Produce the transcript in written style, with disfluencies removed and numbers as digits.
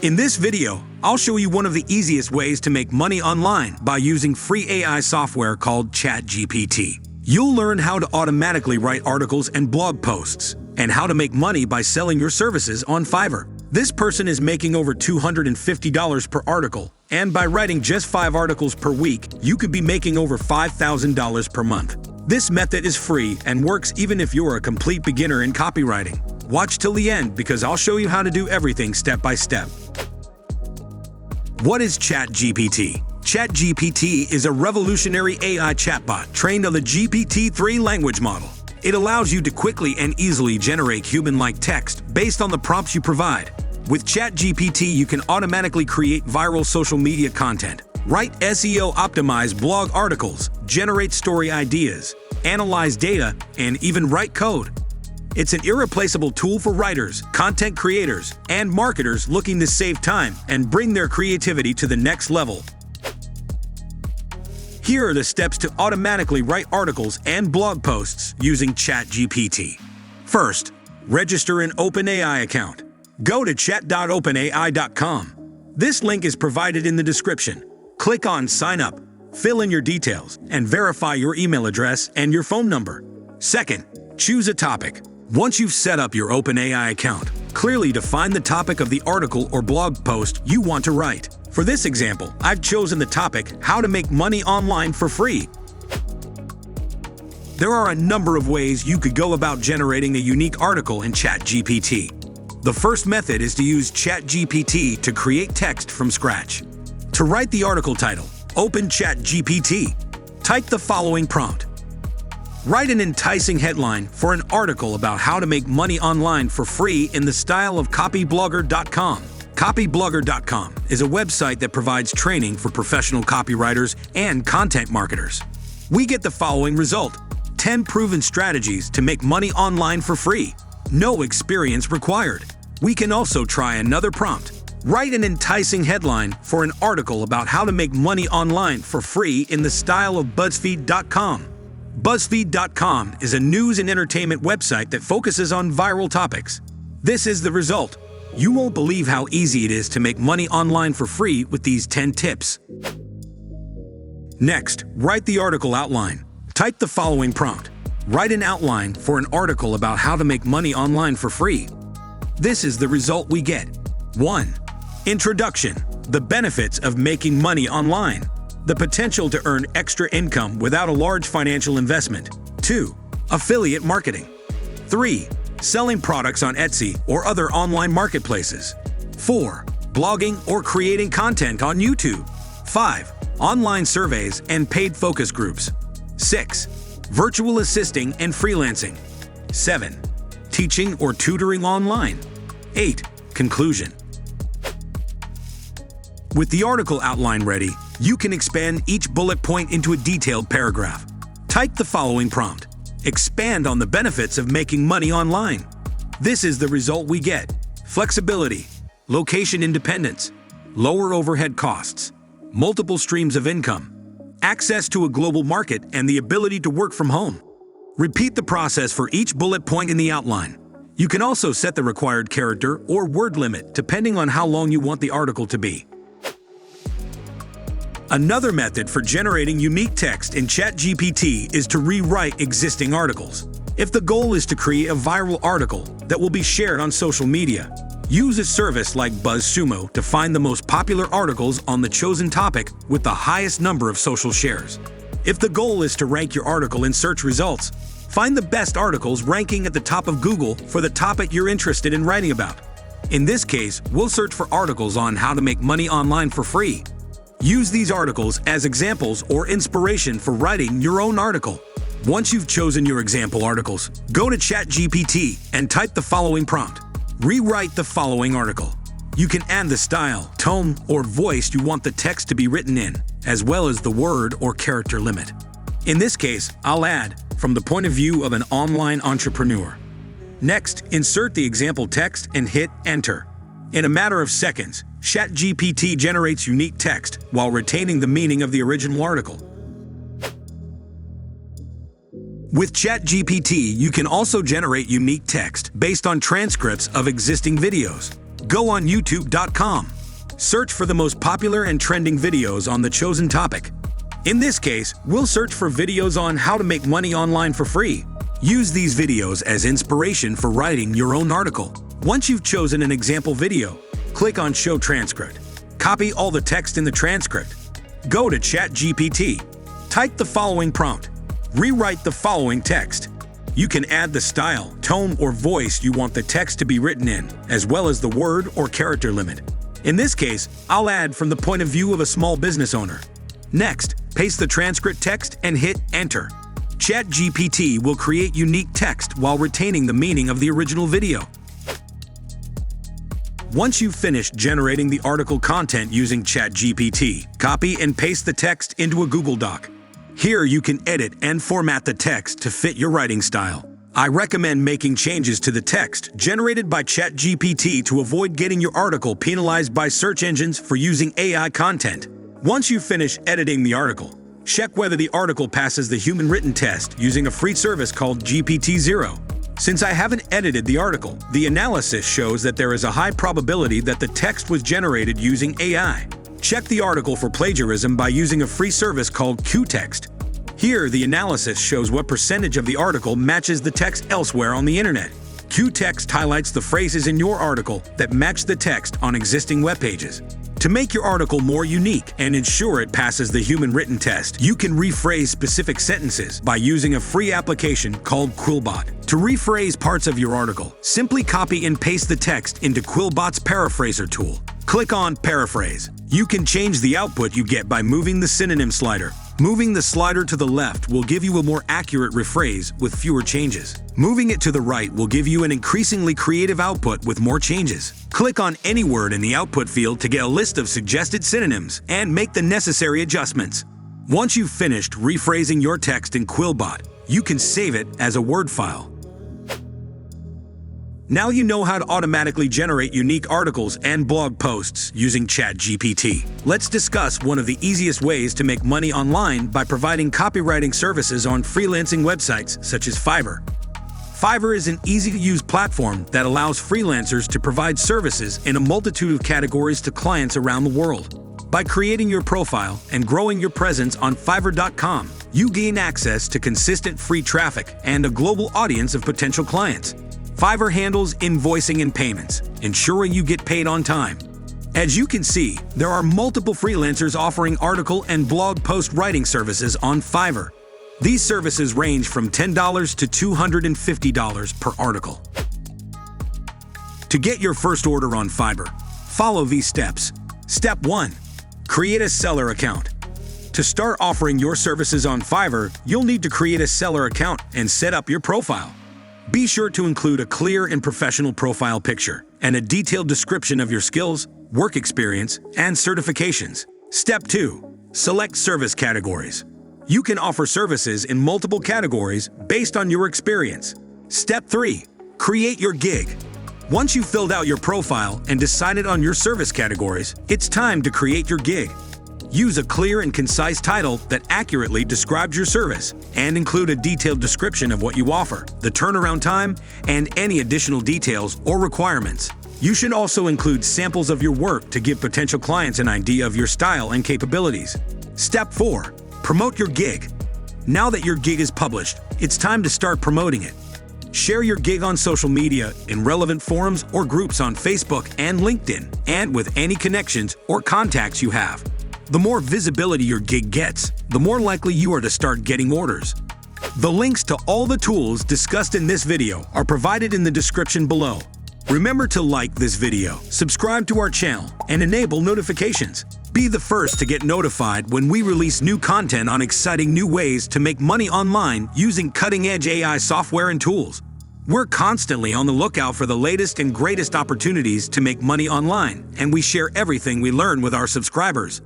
In this video, I'll show you one of the easiest ways to make money online by using free AI software called Chat GPT. You'll learn how to automatically write articles and blog posts, and how to make money by selling your services on Fiverr. This person is making over $250 per article, and by writing just 5 articles per week, you could be making over $5,000 per month. This method is free and works even if you're a complete beginner in copywriting. Watch till the end because I'll show you how to do everything step by step. What is Chat GPT? Chat GPT is a revolutionary AI chatbot trained on the GPT-3 language model. It allows you to quickly and easily generate human-like text based on the prompts you provide. With Chat GPT, you can automatically create viral social media content, write SEO-optimized blog articles, generate story ideas, analyze data, and even write code. It's an irreplaceable tool for writers, content creators, and marketers looking to save time and bring their creativity to the next level. Here are the steps to automatically write articles and blog posts using Chat GPT. First, register an OpenAI account. Go to chat.openai.com. This link is provided in the description. Click on Sign Up, fill in your details, and verify your email address and your phone number. Second, choose a topic. Once you've set up your OpenAI account, clearly define the topic of the article or blog post you want to write. For this example, I've chosen the topic, How to Make Money Online for Free. There are a number of ways you could go about generating a unique article in Chat GPT. The first method is to use Chat GPT to create text from scratch. To write the article title, open Chat GPT. Type the following prompt. Write an enticing headline for an article about how to make money online for free in the style of copyblogger.com. Copyblogger.com is a website that provides training for professional copywriters and content marketers. We get the following result: 10 proven strategies to make money online for free. No experience required. We can also try another prompt. Write an enticing headline for an article about how to make money online for free in the style of BuzzFeed.com. BuzzFeed.com is a news and entertainment website that focuses on viral topics. This is the result. You won't believe how easy it is to make money online for free with these 10 tips. Next, write the article outline. Type the following prompt. Write an outline for an article about how to make money online for free. This is the result we get. 1. Introduction. The benefits of making money online. The potential to earn extra income without a large financial investment. 2. Affiliate marketing. 3. Selling products on Etsy or other online marketplaces. 4. Blogging or creating content on YouTube. 5. Online surveys and paid focus groups. 6. Virtual assisting and freelancing. 7. Teaching or tutoring online. 8. Conclusion. With the article outline ready, you can expand each bullet point into a detailed paragraph. Type the following prompt. Expand on the benefits of making money online. This is the result we get. Flexibility, location independence, lower overhead costs, multiple streams of income, access to a global market, and the ability to work from home. Repeat the process for each bullet point in the outline. You can also set the required character or word limit depending on how long you want the article to be. Another method for generating unique text in Chat GPT is to rewrite existing articles. If the goal is to create a viral article that will be shared on social media, use a service like BuzzSumo to find the most popular articles on the chosen topic with the highest number of social shares. If the goal is to rank your article in search results, find the best articles ranking at the top of Google for the topic you're interested in writing about. In this case, we'll search for articles on how to make money online for free. Use these articles as examples or inspiration for writing your own article. Once you've chosen your example articles, go to Chat GPT and type the following prompt. Rewrite the following article. You can add the style, tone, or voice you want the text to be written in, as well as the word or character limit. In this case, I'll add, from the point of view of an online entrepreneur. Next, insert the example text and hit Enter. In a matter of seconds, Chat GPT generates unique text while retaining the meaning of the original article. With Chat GPT, you can also generate unique text based on transcripts of existing videos. Go on youtube.com, Search for the most popular and trending videos on the chosen topic. In this case, we'll search for videos on how to make money online for free. Use these videos as inspiration for writing your own article. Once you've chosen an example video, click on Show Transcript. Copy all the text in the transcript. Go to Chat GPT. Type the following prompt. Rewrite the following text. You can add the style, tone, or voice you want the text to be written in, as well as the word or character limit. In this case, I'll add from the point of view of a small business owner. Next, paste the transcript text and hit Enter. Chat GPT will create unique text while retaining the meaning of the original video. Once you've finished generating the article content using Chat GPT, copy and paste the text into a Google Doc. Here you can edit and format the text to fit your writing style. I recommend making changes to the text generated by Chat GPT to avoid getting your article penalized by search engines for using AI content. Once you finish editing the article, check whether the article passes the human written test using a free service called GPT-0. Since I haven't edited the article, the analysis shows that there is a high probability that the text was generated using AI. Check the article for plagiarism by using a free service called Q-Text. Here, the analysis shows what percentage of the article matches the text elsewhere on the internet. Q-Text highlights the phrases in your article that match the text on existing web pages. To make your article more unique and ensure it passes the human written test, you can rephrase specific sentences by using a free application called Quillbot. To rephrase parts of your article, simply copy and paste the text into Quillbot's paraphraser tool. Click on Paraphrase. You can change the output you get by moving the synonym slider. Moving the slider to the left will give you a more accurate rephrase with fewer changes. Moving it to the right will give you an increasingly creative output with more changes. Click on any word in the output field to get a list of suggested synonyms and make the necessary adjustments. Once you've finished rephrasing your text in Quillbot, you can save it as a Word file. Now you know how to automatically generate unique articles and blog posts using Chat GPT. Let's discuss one of the easiest ways to make money online by providing copywriting services on freelancing websites such as Fiverr. Fiverr is an easy-to-use platform that allows freelancers to provide services in a multitude of categories to clients around the world. By creating your profile and growing your presence on Fiverr.com, you gain access to consistent free traffic and a global audience of potential clients. Fiverr handles invoicing and payments, ensuring you get paid on time. As you can see, there are multiple freelancers offering article and blog post writing services on Fiverr. These services range from $10 to $250 per article. To get your first order on Fiverr, follow these steps. Step 1. Create a seller account. To start offering your services on Fiverr, you'll need to create a seller account and set up your profile. Be sure to include a clear and professional profile picture and a detailed description of your skills, work experience, and certifications. Step 2. Select service categories. You can offer services in multiple categories based on your experience. Step 3. Create your gig. Once you've filled out your profile and decided on your service categories, it's time to create your gig. Use a clear and concise title that accurately describes your service and include a detailed description of what you offer, the turnaround time, and any additional details or requirements. You should also include samples of your work to give potential clients an idea of your style and capabilities. Step 4. Promote your gig. Now that your gig is published, it's time to start promoting it. Share your gig on social media, in relevant forums or groups on Facebook and LinkedIn, and with any connections or contacts you have. The more visibility your gig gets, the more likely you are to start getting orders. The links to all the tools discussed in this video are provided in the description below. Remember to like this video, subscribe to our channel, and enable notifications. Be the first to get notified when we release new content on exciting new ways to make money online using cutting-edge AI software and tools. We're constantly on the lookout for the latest and greatest opportunities to make money online, and we share everything we learn with our subscribers.